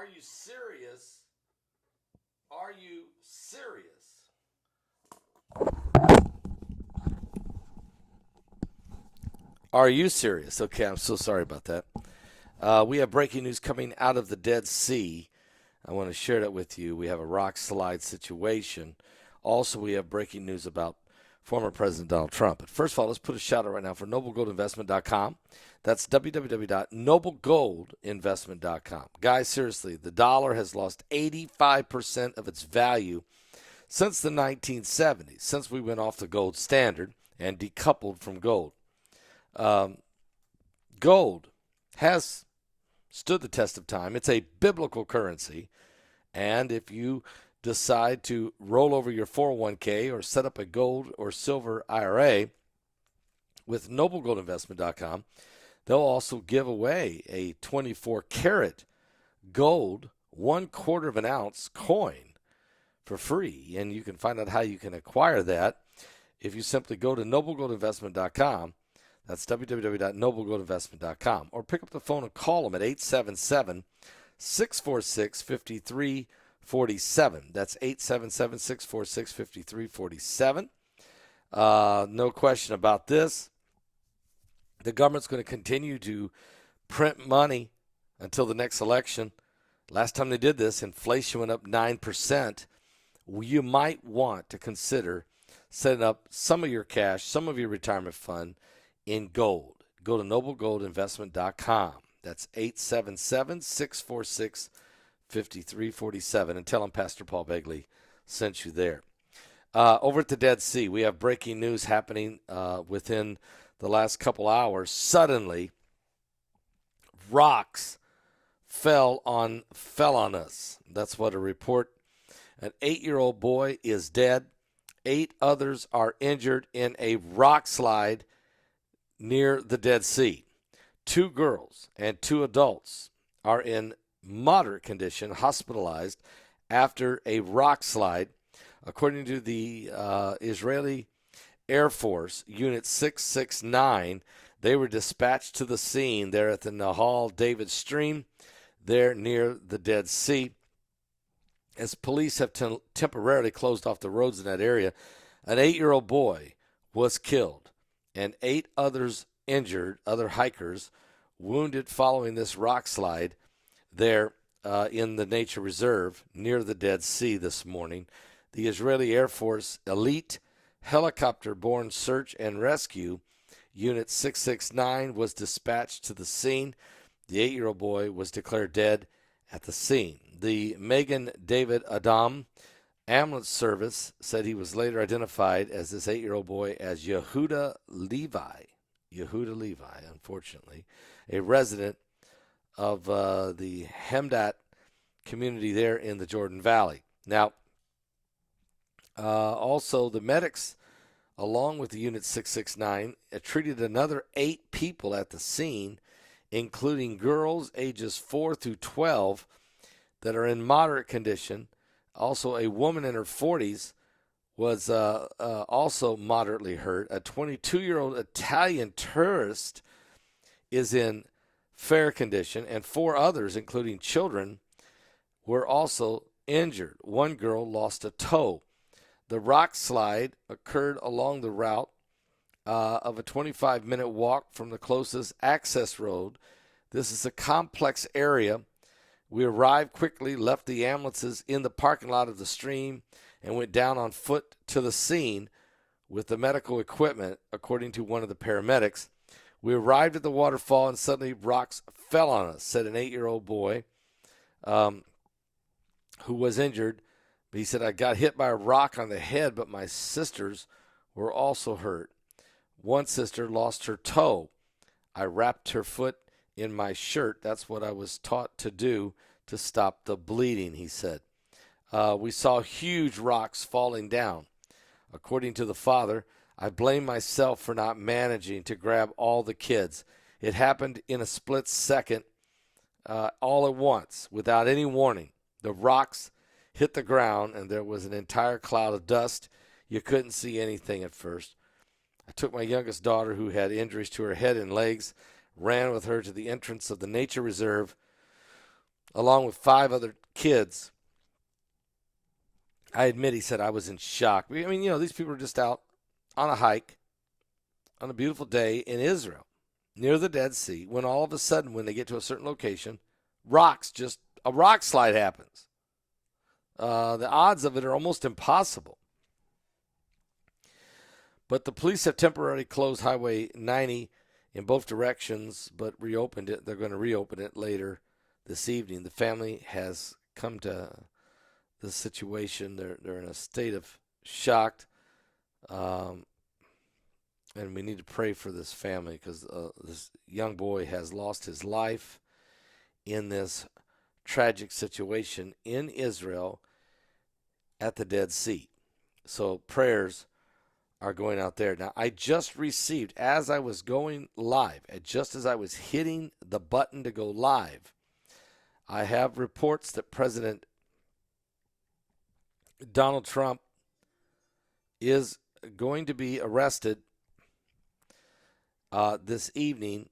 Are you serious? Are you serious? Are you serious? Okay, I'm so sorry about that. We have breaking news coming out of the Dead Sea. I want to share that with you. We have a Rockslide situation. Also, we have breaking news about former President Donald Trump. But first of all, let's put a shout out right now for noblegoldinvestment.com. That's www.noblegoldinvestment.com. Guys, seriously, the dollar has lost 85% of its value since the 1970s, since we went off the gold standard and decoupled from gold. Gold has stood the test of time. It's a biblical currency. And if you decide to roll over your 401k or set up a gold or silver IRA with noblegoldinvestment.com, they'll also give away a 24-karat gold 1/4 of an ounce coin for free. And you can find out how you can acquire that if you simply go to noblegoldinvestment.com. That's www.noblegoldinvestment.com. Or pick up the phone and call them at 877-646-5347. That's 877-646-5347. No question about this. The government's going to continue to print money until the next election. Last time they did this, inflation went up 9%. You might want to consider setting up some of your cash, some of your retirement fund in gold. Go to noblegoldinvestment.com. That's 877-646-5347. And tell them Pastor Paul Begley sent you there. Over at the Dead Sea, we have breaking news happening within the last couple hours. Suddenly, rocks fell on us. That's what a report. An 8-year-old boy is dead. 8 others are injured in a rock slide near the Dead Sea. 2 girls and 2 adults are in moderate condition, hospitalized after a rock slide. According to the Israeli Air Force, Unit 669, they were dispatched to the scene there at the Nahal David Stream, there near the Dead Sea. As police have temporarily closed off the roads in that area, an 8-year-old boy was killed and 8 others injured, other hikers wounded following this rock slide there in the nature reserve near the Dead Sea this morning. The Israeli Air Force elite helicopter-borne search and rescue Unit 669 was dispatched to the scene. The 8-year-old boy was declared dead at the scene. The Megan David Adam ambulance service said he was later identified as this 8-year-old boy as Yehuda Levi, unfortunately, a resident of the Hemdat community there in the Jordan Valley. Now, also the medics, along with the Unit 669, treated another 8 people at the scene, including girls ages 4 through 12 that are in moderate condition. Also, a woman in her 40s was also moderately hurt. A 22-year-old Italian tourist is in fair condition, and 4 others, including children, were also injured. One girl lost a toe. The rock slide occurred along the route of a 25-minute walk from the closest access road. This is a complex area. We arrived quickly, left the ambulances in the parking lot of the stream, and went down on foot to the scene with the medical equipment, according to one of the paramedics. We arrived at the waterfall, and suddenly rocks fell on us, said an 8-year-old boy who was injured. He said, I got hit by a rock on the head, but my sisters were also hurt. One sister lost her toe. I wrapped her foot in my shirt. That's what I was taught to do to stop the bleeding, he said. We saw huge rocks falling down. According to the father, I blame myself for not managing to grab all the kids. It happened in a split second, all at once, without any warning. The rocks hit the ground, and there was an entire cloud of dust. You couldn't see anything at first. I took my youngest daughter, who had injuries to her head and legs, ran with her to the entrance of the nature reserve. along with 5 other kids. I admit, he said, I was in shock. I mean, these people are just out on a hike on a beautiful day in Israel near the Dead Sea when all of a sudden, when they get to a certain location, a rock slide happens. The odds of it are almost impossible. But the police have temporarily closed Highway 90 in both directions, but reopened it. They're going to reopen it later this evening. The family has come to the situation. They're in a state of shock, and we need to pray for this family because this young boy has lost his life in this tragic situation in Israel at the Dead Sea. So prayers are going out there. Now, I just received, as I was going live, and just as I was hitting the button to go live, I have reports that President Donald Trump is going to be arrested this evening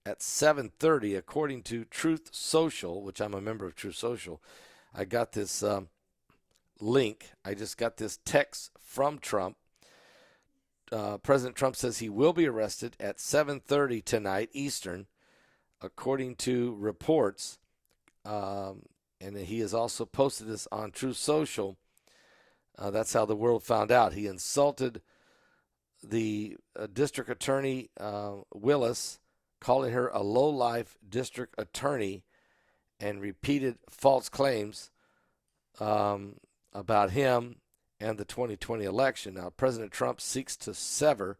at 7:30, according to Truth Social, which I'm a member of Truth Social. I got this link. I just got this text from Trump. President Trump says he will be arrested at 7:30 tonight Eastern, according to reports. And he has also posted this on Truth Social. That's how the world found out. He insulted the district attorney, Willis, calling her a low-life district attorney, and repeated false claims about him and the 2020 election. Now, President Trump seeks to sever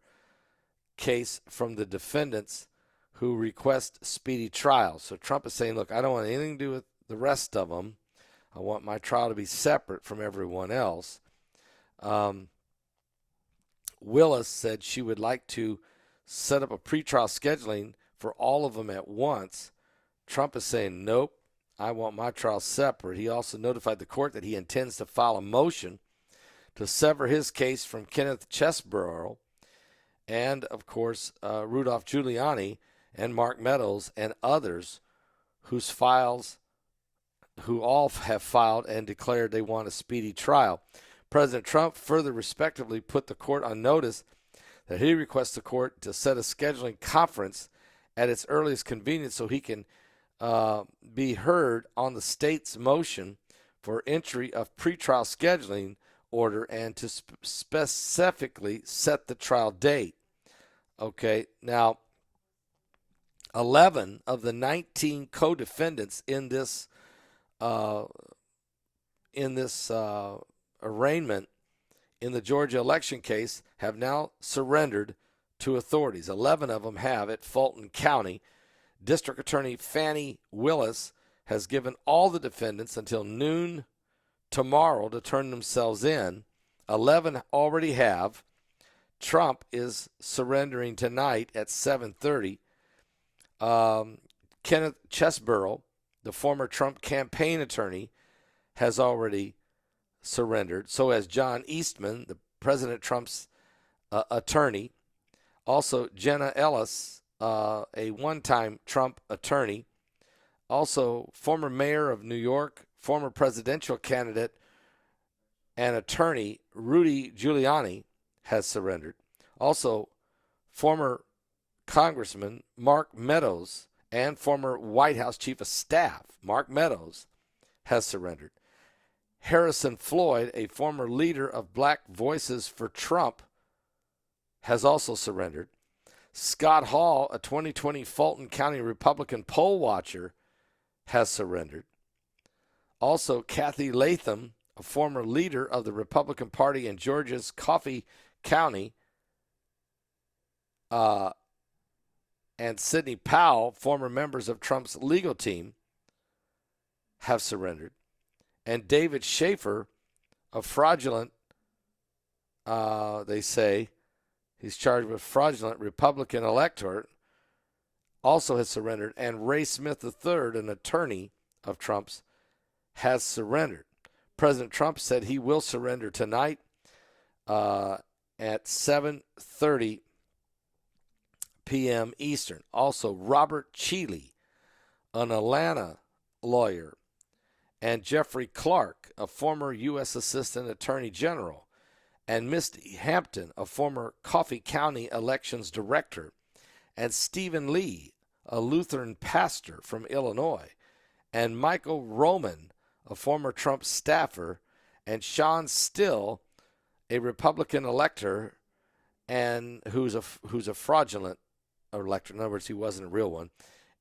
case from the defendants who request speedy trial. So Trump is saying, look, I don't want anything to do with the rest of them. I want my trial to be separate from everyone else. Willis said she would like to set up a pretrial scheduling for all of them at once. Trump is saying, nope, I want my trial separate. He also notified the court that he intends to file a motion to sever his case from Kenneth Chesebro and, of course, Rudolph Giuliani and Mark Meadows and others who all have filed and declared they want a speedy trial. President Trump further respectively put the court on notice that he requests the court to set a scheduling conference at its earliest convenience so he can be heard on the state's motion for entry of pretrial scheduling order and to specifically set the trial date. Okay, now 11 of the 19 co-defendants in this arraignment in the Georgia election case have now surrendered to authorities. 11 of them have at Fulton County. District Attorney Fannie Willis has given all the defendants until noon tomorrow to turn themselves in. 11 already have. Trump is surrendering tonight at 7:30. Kenneth Chesebro, the former Trump campaign attorney, has already surrendered. So has John Eastman, the President Trump's attorney. Also, Jenna Ellis, a one-time Trump attorney. Also, former mayor of New York, former presidential candidate and attorney Rudy Giuliani has surrendered. Also, former Congressman Mark Meadows and former White House Chief of Staff Mark Meadows has surrendered. Harrison Floyd, a former leader of Black Voices for Trump, has also surrendered. Scott Hall, a 2020 Fulton County Republican poll watcher, has surrendered. Also, Kathy Latham, a former leader of the Republican Party in Georgia's Coffee County, and Sidney Powell, former members of Trump's legal team, have surrendered. And David Schaefer, a fraudulent, they say, he's charged with fraudulent Republican electorate, also has surrendered. And Ray Smith III, an attorney of Trump's, has surrendered. President Trump said he will surrender tonight at 7:30 p.m. Eastern. Also, Robert Cheeley an Atlanta lawyer, and Jeffrey Clark, a former U.S. Assistant Attorney General, and Misty Hampton, a former Coffee County Elections Director, and Stephen Lee, a Lutheran pastor from Illinois, and Michael Roman, a former Trump staffer, and Sean Still, a Republican elector, and who's a fraudulent elector. In other words, he wasn't a real one.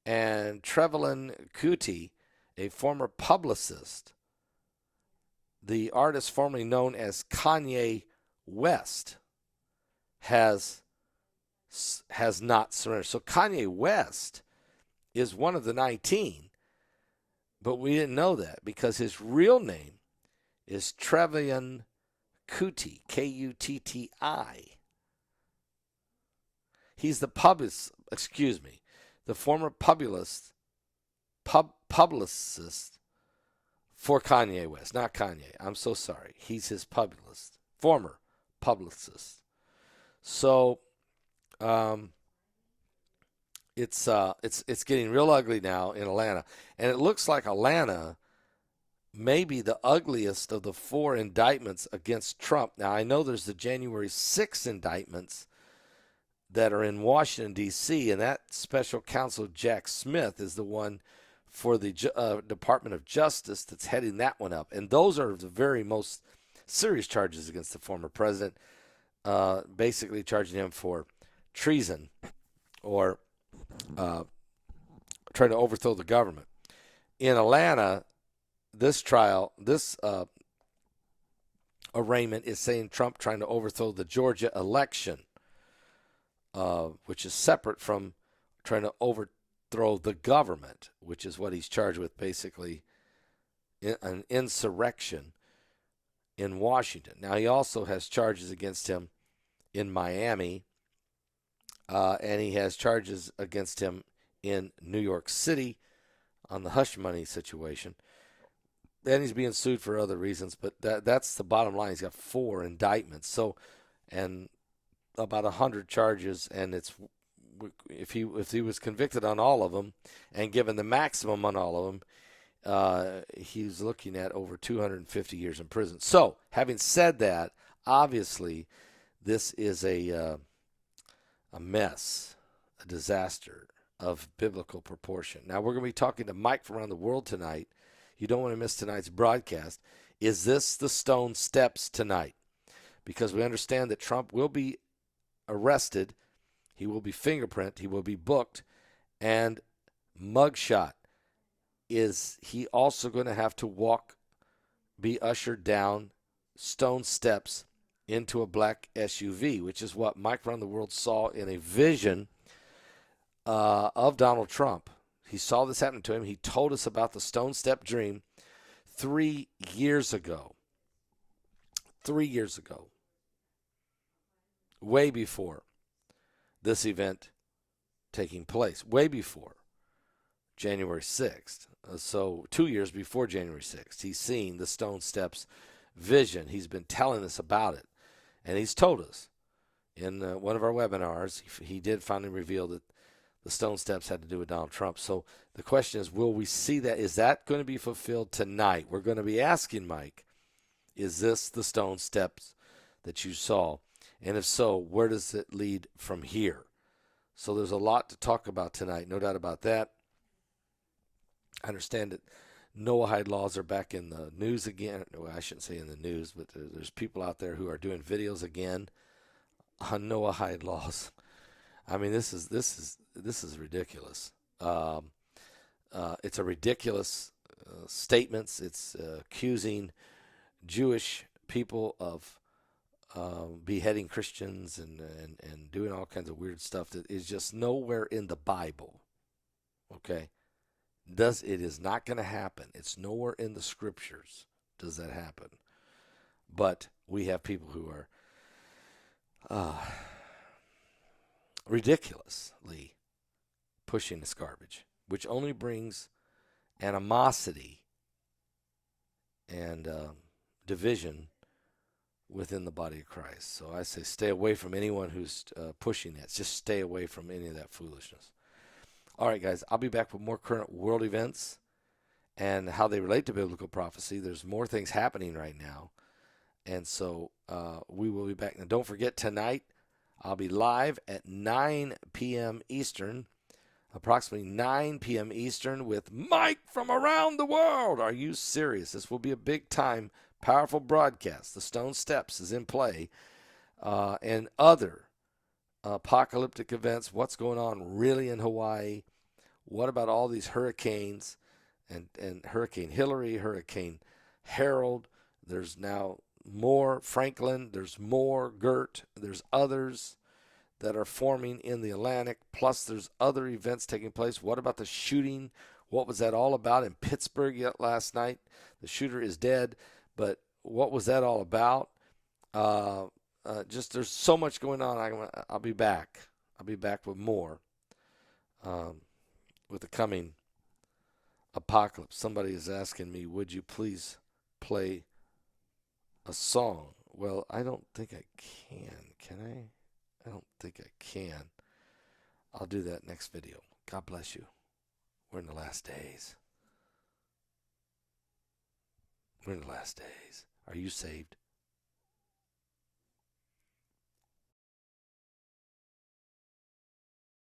And Trevelyan Kuti, a former publicist, the artist formerly known as Kanye West, has not surrendered. So Kanye West is one of the 19, but we didn't know that because his real name is Trevelyan Kuti, Kutti. He's the former publicist for Kanye West, not Kanye. I'm so sorry. He's his former publicist. So it's getting real ugly now in Atlanta, and it looks like Atlanta may be the ugliest of the 4 indictments against Trump. Now I know there's the January 6 indictments that are in Washington, D.C., and that special counsel Jack Smith is the one for the Department of Justice that's heading that one up. And those are the very most serious charges against the former president, basically charging him for treason or trying to overthrow the government. In Atlanta, this arraignment is saying Trump trying to overthrow the Georgia election, which is separate from trying to overthrow the government, which is what he's charged with, basically an insurrection in Washington. Now, he also has charges against him in Miami, and he has charges against him in New York City on the hush money situation. And he's being sued for other reasons, but that's the bottom line. He's got 4 indictments, and about 100 charges, and if he was convicted on all of them and given the maximum on all of them, he's looking at over 250 years in prison. So, having said that, obviously, this is a mess, a disaster of biblical proportion. Now, we're going to be talking to Mike from around the world tonight. You don't want to miss tonight's broadcast. Is this the stone steps tonight? Because we understand that Trump will be arrested, he will be fingerprinted, he will be booked, and mugshot. Is he also going to have to be ushered down stone steps into a black SUV, which is what Mike Around the World saw in a vision of Donald Trump. He saw this happen to him. He told us about the stone step dream 3 years ago. 3 years ago. Way before this event taking place. Way before January 6th. So 2 years before January 6th. He's seen the stone steps vision. He's been telling us about it. And he's told us in one of our webinars, he did finally reveal that the stone steps had to do with Donald Trump. So the question is, will we see that? Is that going to be fulfilled tonight? We're going to be asking Mike, is this the stone steps that you saw? And if so, where does it lead from here? So there's a lot to talk about tonight, no doubt about that. I understand that Noahide laws are back in the news again. Well, I shouldn't say in the news, but there's people out there who are doing videos again on Noahide laws. I mean, this is ridiculous. It's a ridiculous statements. It's accusing Jewish people of beheading Christians and doing all kinds of weird stuff that is just nowhere in the Bible. Okay? It is not going to happen. It's nowhere in the scriptures does that happen. But we have people who are ridiculously pushing this garbage, which only brings animosity and division within the body of Christ. So I say stay away from anyone who's pushing that. Just stay away from any of that foolishness. All right, guys, I'll be back with more current world events and how they relate to biblical prophecy. There's more things happening right now. And so we will be back. And don't forget, tonight I'll be live at 9 p.m. Eastern, approximately 9 p.m. Eastern, with Mike from around the world. Are you serious? This will be a big time, powerful broadcast. The Stone Steps is in play, and other apocalyptic events. What's going on really in Hawaii? What about all these hurricanes and Hurricane Hillary, Hurricane Harold? There's now more Franklin. There's more Gert. There's others that are forming in the Atlantic. Plus, there's other events taking place. What about the shooting? What was that all about in Pittsburgh last night? The shooter is dead, but what was that all about? Just there's so much going on. I'll be back. I'll be back with more with the coming apocalypse. Somebody is asking me, would you please play a song? Well, I don't think I can. Can I? I don't think I can. I'll do that next video. God bless you. We're in the last days. We're in the last days. Are you saved?